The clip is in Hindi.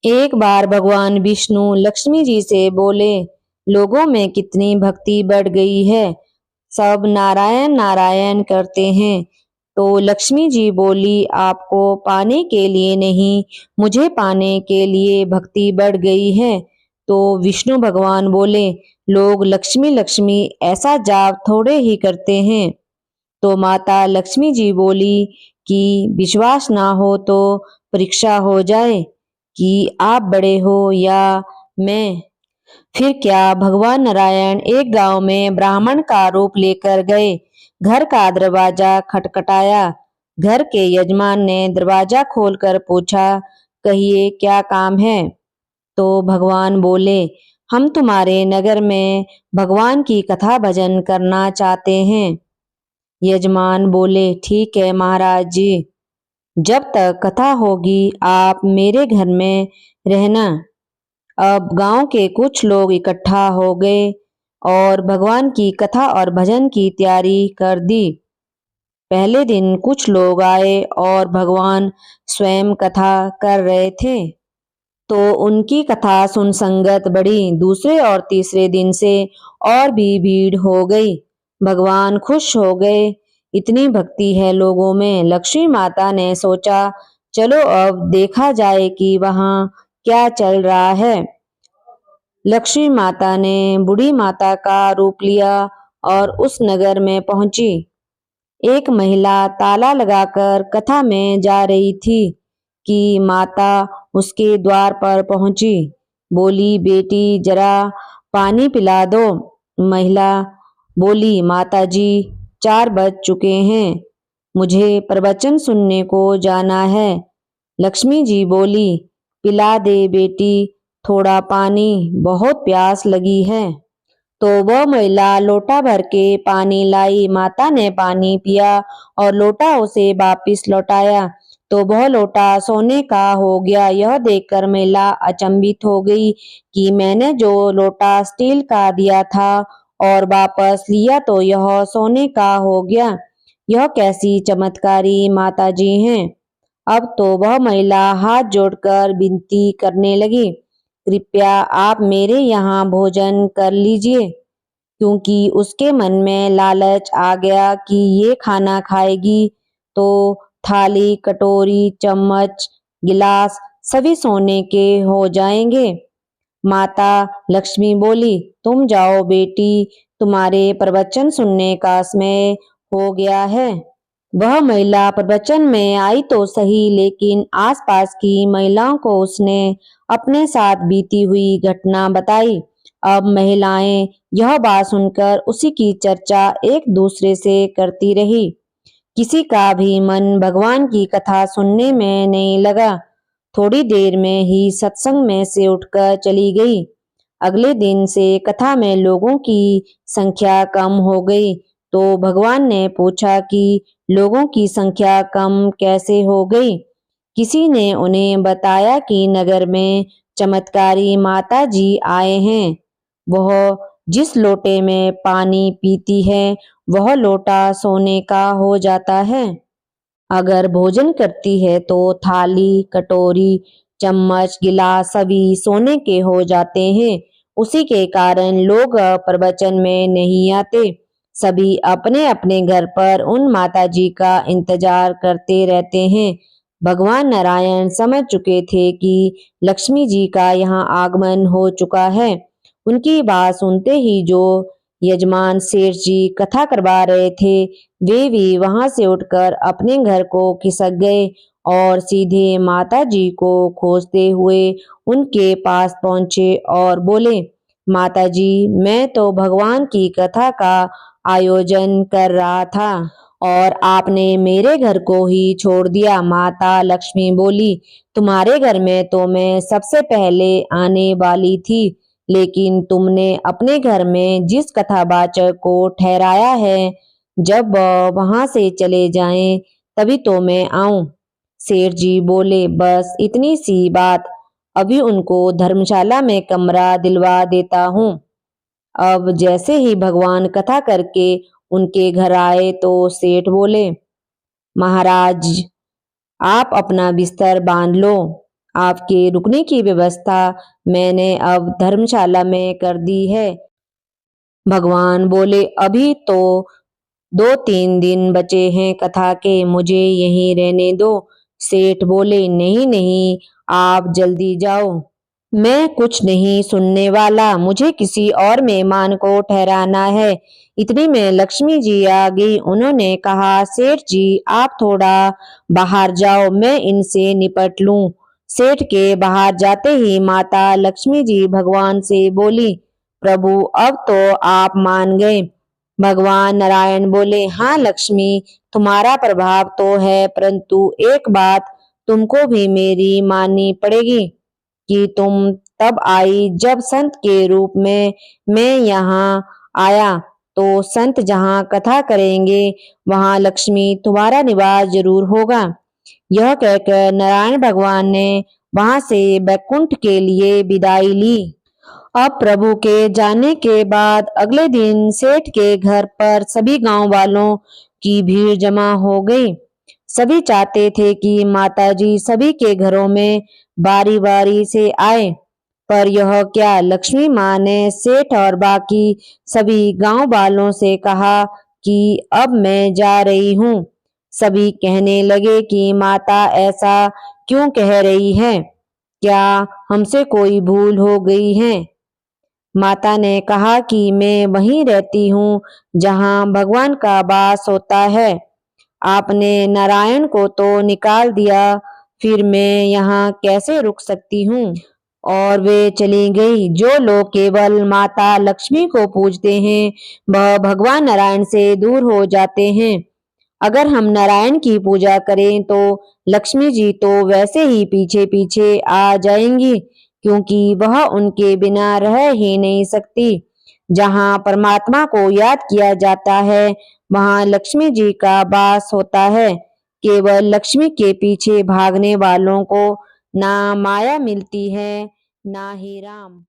एक बार भगवान विष्णु लक्ष्मी जी से बोले, लोगों में कितनी भक्ति बढ़ गई है, सब नारायण नारायण करते हैं। तो लक्ष्मी जी बोली, आपको पाने के लिए नहीं, मुझे पाने के लिए भक्ति बढ़ गई है। तो विष्णु भगवान बोले, लोग लक्ष्मी लक्ष्मी ऐसा जाप थोड़े ही करते हैं। तो माता लक्ष्मी जी बोली कि विश्वास ना हो तो परीक्षा हो जाए कि आप बड़े हो या मैं। फिर क्या, भगवान नारायण एक गांव में ब्राह्मण का रूप लेकर गए। घर का दरवाजा खटखटाया। घर के यजमान ने दरवाजा खोलकर पूछा, कहिए क्या काम है। तो भगवान बोले, हम तुम्हारे नगर में भगवान की कथा भजन करना चाहते हैं। यजमान बोले, ठीक है महाराज जी, जब तक कथा होगी आप मेरे घर में रहना। अब गांव के कुछ लोग इकट्ठा हो गए और भगवान की कथा और भजन की तैयारी कर दी। पहले दिन कुछ लोग आए और भगवान स्वयं कथा कर रहे थे, तो उनकी कथा सुन संगत बढ़ी। दूसरे और तीसरे दिन से और भी भीड़ हो गई। भगवान खुश हो गए, इतनी भक्ति है लोगों में। लक्ष्मी माता ने सोचा, चलो अब देखा जाए कि वहाँ क्या चल रहा है। लक्ष्मी माता ने बूढ़ी माता का रूप लिया और उस नगर में पहुंची। एक महिला ताला लगाकर कथा में जा रही थी कि माता उसके द्वार पर पहुंची। बोली, बेटी जरा पानी पिला दो। महिला बोली, माता जी 4 बज चुके हैं, मुझे प्रवचन सुनने को जाना है। लक्ष्मी जी बोली, पिला दे बेटी, थोड़ा पानी, बहुत प्यास लगी है। तो वह महिला लोटा भर के पानी लाई। माता ने पानी पिया और लोटा उसे वापिस लौटाया, तो वह लोटा सोने का हो गया। यह देखकर महिला अचंभित हो गई कि मैंने जो लोटा स्टील का दिया था और वापस लिया तो यह सोने का हो गया। यह कैसी चमत्कारी माता जी हैं। अब तो वह महिला हाथ जोड़कर विनती करने लगी, कृपया आप मेरे यहाँ भोजन कर लीजिए, क्योंकि उसके मन में लालच आ गया कि ये खाना खाएगी तो थाली, कटोरी, चम्मच, गिलास सभी सोने के हो जाएंगे। माता लक्ष्मी बोली, तुम जाओ बेटी, तुम्हारे प्रवचन सुनने का समय हो गया है। वह महिला प्रवचन में आई तो सही, लेकिन आसपास की महिलाओं को उसने अपने साथ बीती हुई घटना बताई। अब महिलाएं यह बात सुनकर उसी की चर्चा एक दूसरे से करती रही। किसी का भी मन भगवान की कथा सुनने में नहीं लगा। थोड़ी देर में ही सत्संग में से उठकर चली गई। अगले दिन से कथा में लोगों की संख्या कम हो गई। तो भगवान ने पूछा कि लोगों की संख्या कम कैसे हो गई। किसी ने उन्हें बताया कि नगर में चमत्कारी माता जी आए हैं। वह जिस लोटे में पानी पीती है वह लोटा सोने का हो जाता है। अगर भोजन करती है तो थाली, कटोरी, चम्मच, गिलास सभी सोने के हो जाते हैं। उसी के कारण लोग प्रवचन में नहीं आते। सभी अपने अपने घर पर उन माता जी का इंतजार करते रहते हैं। भगवान नारायण समझ चुके थे कि लक्ष्मी जी का यहाँ आगमन हो चुका है। उनकी बात सुनते ही जो यजमान सेठ जी कथा करवा रहे थे, वे भी वहां से उठकर अपने घर को खिसक गए और सीधे माता जी को खोजते हुए उनके पास पहुंचे और बोले, माता जी, मैं तो भगवान की कथा का आयोजन कर रहा था और आपने मेरे घर को ही छोड़ दिया। माता लक्ष्मी बोली, तुम्हारे घर में तो मैं सबसे पहले आने वाली थी, लेकिन तुमने अपने घर में जिस कथावाचक को ठहराया है, जब वहां से चले जाएं तभी तो मैं आऊं। सेठ जी बोले, बस इतनी सी बात, अभी उनको धर्मशाला में कमरा दिलवा देता हूँ। अब जैसे ही भगवान कथा करके उनके घर आए तो सेठ बोले, महाराज आप अपना बिस्तर बांध लो, आपके रुकने की व्यवस्था मैंने अब धर्मशाला में कर दी है। भगवान बोले, अभी तो 2-3 दिन बचे हैं कथा के, मुझे यहीं रहने दो। सेठ बोले, नहीं नहीं, आप जल्दी जाओ, मैं कुछ नहीं सुनने वाला, मुझे किसी और मेहमान को ठहराना है। इतने में लक्ष्मी जी आ गई। उन्होंने कहा, सेठ जी आप थोड़ा बाहर जाओ, मैं इनसे निपट लूं। सेठ के बाहर जाते ही माता लक्ष्मी जी भगवान से बोली, प्रभु अब तो आप मान गए। भगवान नारायण बोले, हाँ लक्ष्मी, तुम्हारा प्रभाव तो है, परंतु एक बात तुमको भी मेरी माननी पड़ेगी कि तुम तब आई जब संत के रूप में मैं यहाँ आया, तो संत जहाँ कथा करेंगे वहाँ लक्ष्मी तुम्हारा निवास जरूर होगा। यह कहकर नारायण भगवान ने वहां से बैकुंठ के लिए विदाई ली। अब प्रभु के जाने के बाद अगले दिन सेठ के घर पर सभी गांव वालों की भीड़ जमा हो गई। सभी चाहते थे कि माताजी सभी के घरों में बारी बारी से आए, पर यह क्या, लक्ष्मी माँ ने सेठ और बाकी सभी गांव वालों से कहा कि अब मैं जा रही हूँ। सभी कहने लगे कि माता ऐसा क्यों कह रही है, क्या हमसे कोई भूल हो गई है। माता ने कहा कि मैं वहीं रहती हूँ जहाँ भगवान का वास होता है। आपने नारायण को तो निकाल दिया, फिर मैं यहाँ कैसे रुक सकती हूँ। और वे चली गई। जो लोग केवल माता लक्ष्मी को पूजते हैं वह भगवान नारायण से दूर हो जाते हैं। अगर हम नारायण की पूजा करें तो लक्ष्मी जी तो वैसे ही पीछे पीछे आ जाएंगी, क्योंकि वह उनके बिना रह ही नहीं सकती। जहाँ परमात्मा को याद किया जाता है वहाँ लक्ष्मी जी का वास होता है। केवल लक्ष्मी के पीछे भागने वालों को ना माया मिलती है, ना ही राम।